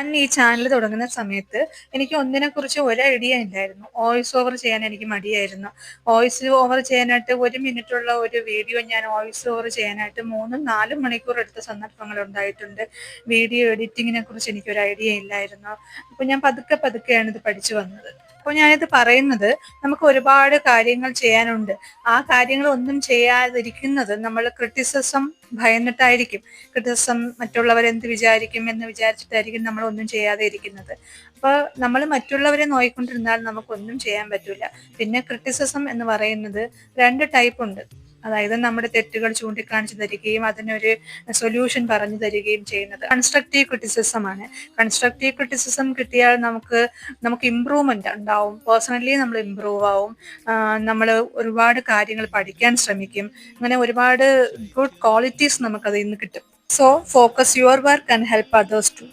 ഞാൻ ഈ ചാനൽ തുടങ്ങുന്ന സമയത്ത് എനിക്ക് ഒന്നിനെക്കുറിച്ച് ഒരു ഐഡിയ ഇല്ലായിരുന്നു. വോയിസ് ഓവർ ചെയ്യാൻ എനിക്ക് മടിയായിരുന്നു. വോയിസ് ഓവർ ചെയ്യാനായിട്ട് 1 മിനിറ്റുള്ള ഒരു വീഡിയോ ഞാൻ വോയിസ് ഓവർ ചെയ്യാനായിട്ട് 3-4 മണിക്കൂർ എടുത്ത സന്ദർഭങ്ങൾ ഉണ്ടായിട്ടുണ്ട്. വീഡിയോ എഡിറ്റിങ്ങിനെ കുറിച്ച് എനിക്കൊരു ഐഡിയ ഇല്ലായിരുന്നു. അപ്പോൾ ഞാൻ പതുക്കെ പതുക്കെയാണ് ഇത് പഠിച്ചു വന്നത്. അപ്പോൾ ഞാനിത് പറയുന്നത് നമുക്ക് ഒരുപാട് കാര്യങ്ങൾ ചെയ്യാനുണ്ട്. ആ കാര്യങ്ങൾ ഒന്നും ചെയ്യാതിരിക്കുന്നത് നമ്മൾ ക്രിറ്റിസിസം ഭയന്നിട്ടായിരിക്കും. ക്രിറ്റിസിസം മറ്റുള്ളവരെന്ത് വിചാരിക്കും എന്ന് വിചാരിച്ചിട്ടായിരിക്കും നമ്മൾ ഒന്നും ചെയ്യാതെ ഇരിക്കുന്നത്. അപ്പോൾ നമ്മൾ മറ്റുള്ളവരെ നോക്കിക്കൊണ്ടിരുന്നാൽ നമുക്കൊന്നും ചെയ്യാൻ പറ്റില്ല. പിന്നെ ക്രിറ്റിസിസം എന്ന് പറയുന്നത് 2 ടൈപ്പ് ഉണ്ട്. അതായത് നമ്മുടെ തെറ്റുകൾ ചൂണ്ടിക്കാണിച്ചു തരികയും അതിനൊരു സൊല്യൂഷൻ പറഞ്ഞു തരികയും ചെയ്യുന്നത് കൺസ്ട്രക്റ്റീവ് ക്രിറ്റിസിസം ആണ്. കൺസ്ട്രക്റ്റീവ് ക്രിറ്റിസിസം കിട്ടിയാൽ നമുക്ക് ഇമ്പ്രൂവ്മെന്റ് ഉണ്ടാവും. പേഴ്സണലി നമ്മൾ ഇമ്പ്രൂവ് ആവും. നമ്മൾ ഒരുപാട് കാര്യങ്ങൾ പഠിക്കാൻ ശ്രമിക്കും. അങ്ങനെ ഒരുപാട് ഗുഡ് ക്വാളിറ്റീസ് നമുക്കതിൽ നിന്ന് കിട്ടും. So focus your work and help others to.